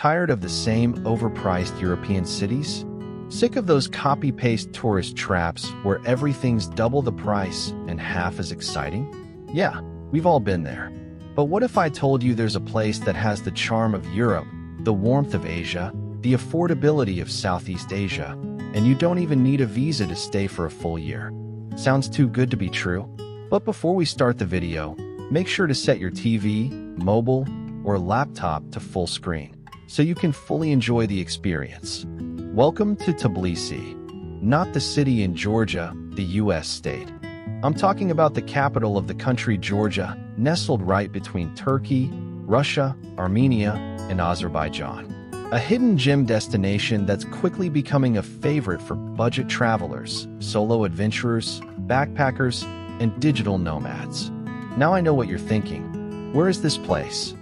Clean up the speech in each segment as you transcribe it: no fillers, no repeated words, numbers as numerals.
Tired of the same overpriced European cities? Sick of those copy-paste tourist traps where everything's double the price and half as exciting? Yeah, we've all been there. But what if I told you there's a place that has the charm of Europe, the warmth of Asia, the affordability of Southeast Asia, and you don't even need a visa to stay for a full year? Sounds too good to be true? But before we start the video, make sure to set your TV, mobile, or laptop to full screen so you can fully enjoy the experience. Welcome to Tbilisi, not the city in Georgia, the US state. I'm talking about the capital of the country, Georgia, nestled right between Turkey, Russia, Armenia, and Azerbaijan. A hidden gem destination that's quickly becoming a favorite for budget travelers, solo adventurers, backpackers, and digital nomads. Now I know what you're thinking. Where is this place?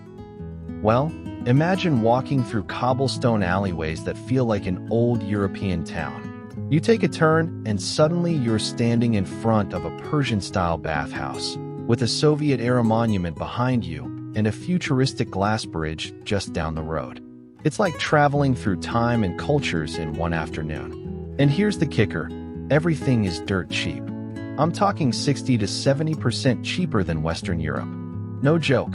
Well, imagine walking through cobblestone alleyways that feel like an old European town. You take a turn, and suddenly you're standing in front of a Persian-style bathhouse, with a Soviet-era monument behind you and a futuristic glass bridge just down the road. It's like traveling through time and cultures in one afternoon. And here's the kicker: everything is dirt cheap. I'm talking 60 to 70% cheaper than Western Europe. No joke.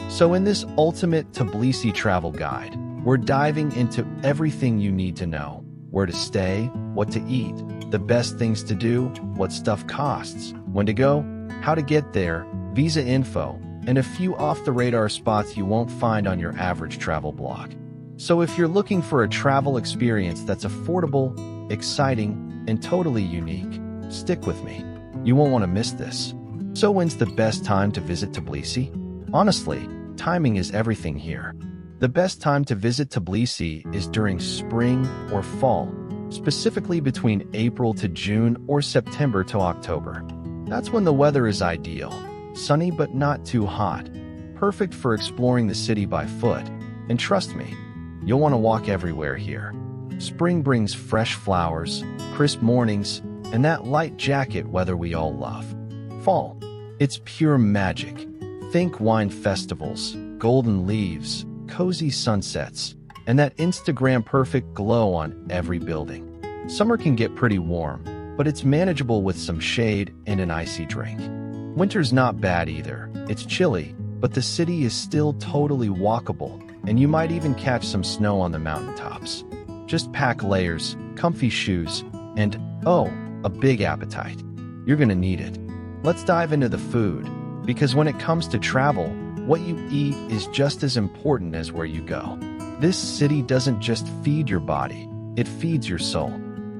So in this ultimate Tbilisi travel guide, we're diving into everything you need to know: where to stay, what to eat, the best things to do, what stuff costs, when to go, how to get there, visa info, and a few off-the-radar spots you won't find on your average travel blog. So if you're looking for a travel experience that's affordable, exciting, and totally unique, stick with me. You won't want to miss this. So when's the best time to visit Tbilisi? Honestly, timing is everything here. The best time to visit Tbilisi is during spring or fall, specifically between April to June or September to October. That's when the weather is ideal, sunny but not too hot, perfect for exploring the city by foot. And trust me, you'll want to walk everywhere here. Spring brings fresh flowers, crisp mornings, and that light jacket weather we all love. Fall, it's pure magic. Think wine festivals, golden leaves, cozy sunsets, and that Instagram-perfect glow on every building. Summer can get pretty warm, but it's manageable with some shade and an icy drink. Winter's not bad either. It's chilly, but the city is still totally walkable, and you might even catch some snow on the mountaintops. Just pack layers, comfy shoes, and, oh, a big appetite. You're gonna need it. Let's dive into the food, because when it comes to travel, what you eat is just as important as where you go. This city doesn't just feed your body, it feeds your soul.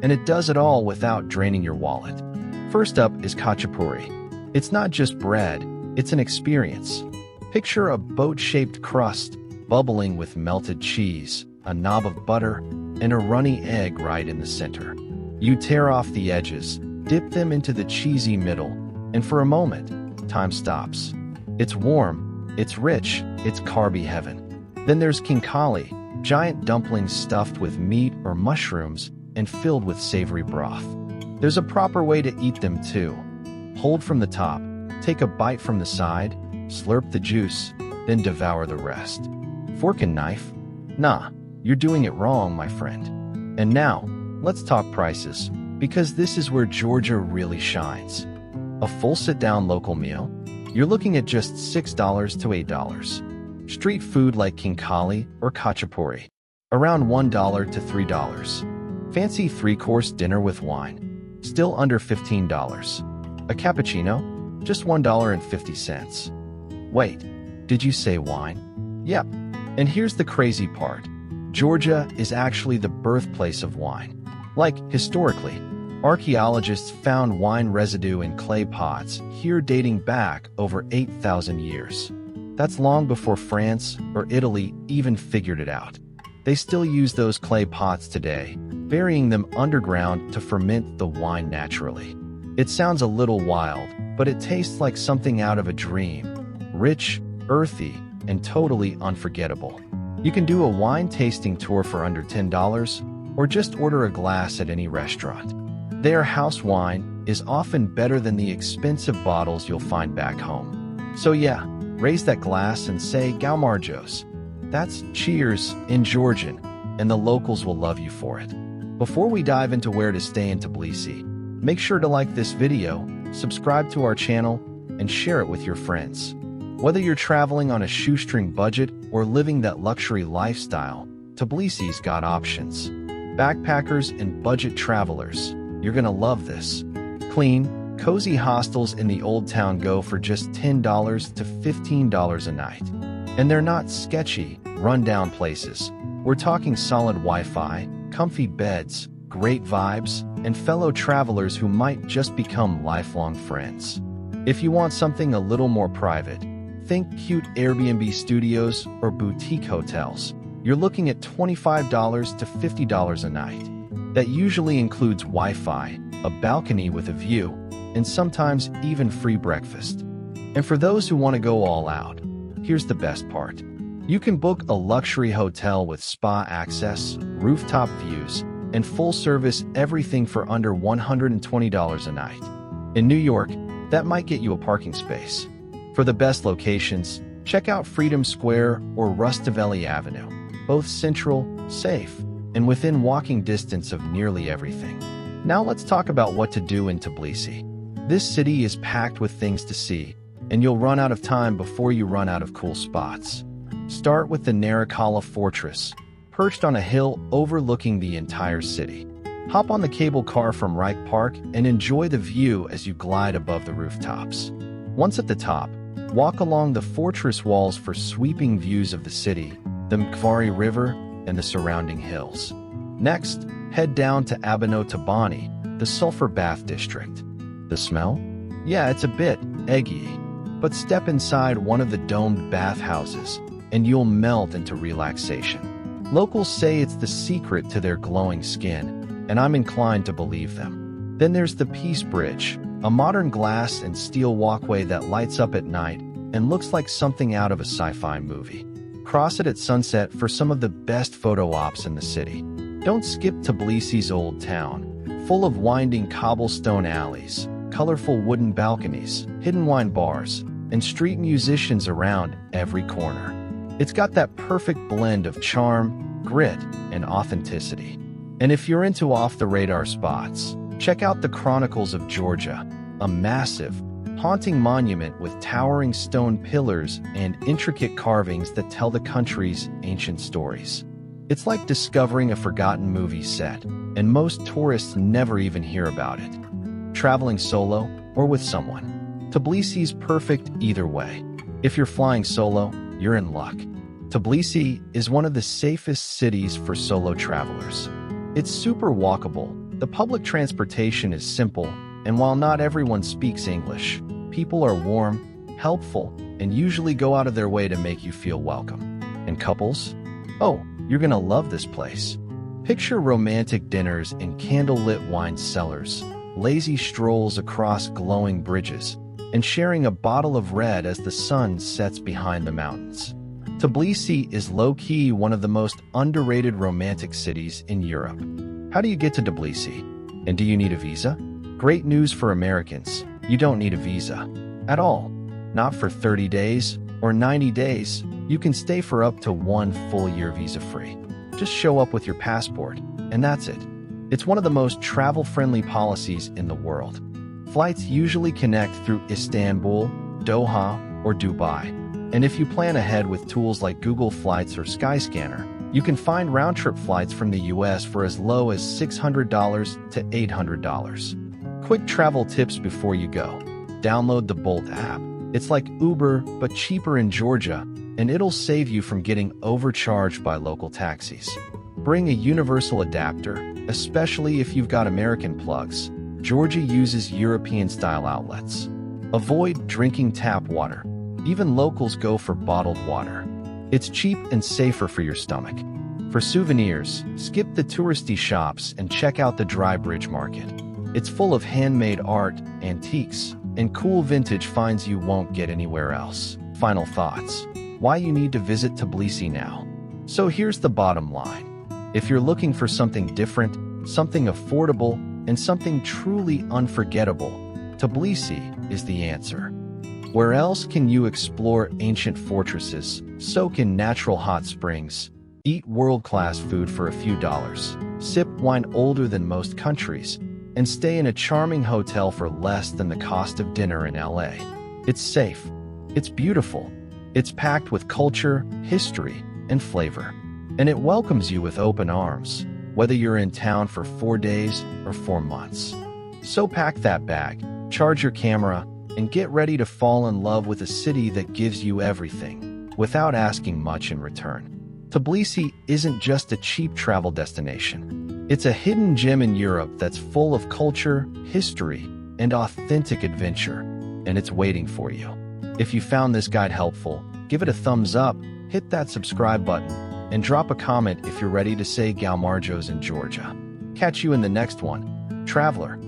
And it does it all without draining your wallet. First up is khachapuri. It's not just bread, it's an experience. Picture a boat-shaped crust, bubbling with melted cheese, a knob of butter, and a runny egg right in the center. You tear off the edges, dip them into the cheesy middle, and for a moment, time stops. It's warm, it's rich, it's carby heaven. Then there's khinkali, giant dumplings stuffed with meat or mushrooms and filled with savory broth. There's a proper way to eat them too. Hold from the top, take a bite from the side, slurp the juice, then devour the rest. Fork and knife? Nah, you're doing it wrong, my friend. And now, let's talk prices, because this is where Georgia really shines. A full sit-down local meal? You're looking at just $6 to $8. Street food like khinkali or khachapuri, around $1 to $3. Fancy three-course dinner with wine, still under $15. A cappuccino, just $1.50. Wait, did you say wine? Yep. And here's the crazy part. Georgia is actually the birthplace of wine. Like, historically, archaeologists found wine residue in clay pots here dating back over 8,000 years. That's long before France or Italy even figured it out. They still use those clay pots today, burying them underground to ferment the wine naturally. It sounds a little wild, but it tastes like something out of a dream. Rich, earthy, and totally unforgettable. You can do a wine tasting tour for under $10, or just order a glass at any restaurant. Their house wine is often better than the expensive bottles you'll find back home. So yeah, raise that glass and say Gaumarjos. That's cheers in Georgian, and the locals will love you for it. Before we dive into where to stay in Tbilisi, make sure to like this video, subscribe to our channel, and share it with your friends. Whether you're traveling on a shoestring budget or living that luxury lifestyle, Tbilisi's got options. Backpackers and budget travelers, you're gonna love this. Clean, cozy hostels in the Old Town go for just $10 to $15 a night. And they're not sketchy, run-down places. We're talking solid Wi-Fi, comfy beds, great vibes, and fellow travelers who might just become lifelong friends. If you want something a little more private, think cute Airbnb studios or boutique hotels. You're looking at $25 to $50 a night. That usually includes Wi-Fi, a balcony with a view, and sometimes even free breakfast. And for those who want to go all out, here's the best part. You can book a luxury hotel with spa access, rooftop views, and full-service everything for under $120 a night. In New York, that might get you a parking space. For the best locations, check out Freedom Square or Rustaveli Avenue. Both central, safe, and within walking distance of nearly everything. Now let's talk about what to do in Tbilisi. This city is packed with things to see, and you'll run out of time before you run out of cool spots. Start with the Narikala Fortress, perched on a hill overlooking the entire city. Hop on the cable car from Reich Park and enjoy the view as you glide above the rooftops. Once at the top, walk along the fortress walls for sweeping views of the city, the Mkvari River, and the surrounding hills. Next, head down to Abano Tabani, the sulfur bath district. The smell? Yeah, it's a bit eggy, but step inside one of the domed bathhouses, and you'll melt into relaxation. Locals say it's the secret to their glowing skin, and I'm inclined to believe them. Then there's the Peace Bridge, a modern glass and steel walkway that lights up at night and looks like something out of a sci-fi movie. Cross it at sunset for some of the best photo ops in the city. Don't skip Tbilisi's Old Town, full of winding cobblestone alleys, colorful wooden balconies, hidden wine bars, and street musicians around every corner. It's got that perfect blend of charm, grit, and authenticity. And if you're into off-the-radar spots, check out the Chronicles of Georgia, a massive, haunting monument with towering stone pillars and intricate carvings that tell the country's ancient stories. It's like discovering a forgotten movie set, and most tourists never even hear about it. Traveling solo or with someone, Tbilisi's perfect either way. If you're flying solo, you're in luck. Tbilisi is one of the safest cities for solo travelers. It's super walkable, the public transportation is simple, and while not everyone speaks English, people are warm, helpful, and usually go out of their way to make you feel welcome. And couples? Oh, you're gonna love this place. Picture romantic dinners in candlelit wine cellars, lazy strolls across glowing bridges, and sharing a bottle of red as the sun sets behind the mountains. Tbilisi is low-key one of the most underrated romantic cities in Europe. How do you get to Tbilisi? And do you need a visa? Great news for Americans. You don't need a visa. At all. Not for 30 days or 90 days. You can stay for up to 1 full year visa-free. Just show up with your passport, and that's it. It's one of the most travel-friendly policies in the world. Flights usually connect through Istanbul, Doha, or Dubai. And if you plan ahead with tools like Google Flights or Skyscanner, you can find round-trip flights from the US for as low as $600 to $800. Quick travel tips before you go. Download the Bolt app. It's like Uber, but cheaper in Georgia, and it'll save you from getting overcharged by local taxis. Bring a universal adapter, especially if you've got American plugs. Georgia uses European-style outlets. Avoid drinking tap water. Even locals go for bottled water. It's cheap and safer for your stomach. For souvenirs, skip the touristy shops and check out the Dry Bridge Market. It's full of handmade art, antiques, and cool vintage finds you won't get anywhere else. Final thoughts. Why you need to visit Tbilisi now. So here's the bottom line. If you're looking for something different, something affordable, and something truly unforgettable, Tbilisi is the answer. Where else can you explore ancient fortresses, soak in natural hot springs, eat world-class food for a few dollars, sip wine older than most countries, and stay in a charming hotel for less than the cost of dinner in LA? It's safe, it's beautiful, it's packed with culture, history, and flavor, and it welcomes you with open arms, whether you're in town for 4 days or 4 months. So pack that bag, charge your camera, and get ready to fall in love with a city that gives you everything, without asking much in return. Tbilisi isn't just a cheap travel destination. It's a hidden gem in Europe that's full of culture, history, and authentic adventure, and it's waiting for you. If you found this guide helpful, give it a thumbs up, hit that subscribe button, and drop a comment if you're ready to say Galmarjos in Georgia. Catch you in the next one, traveler.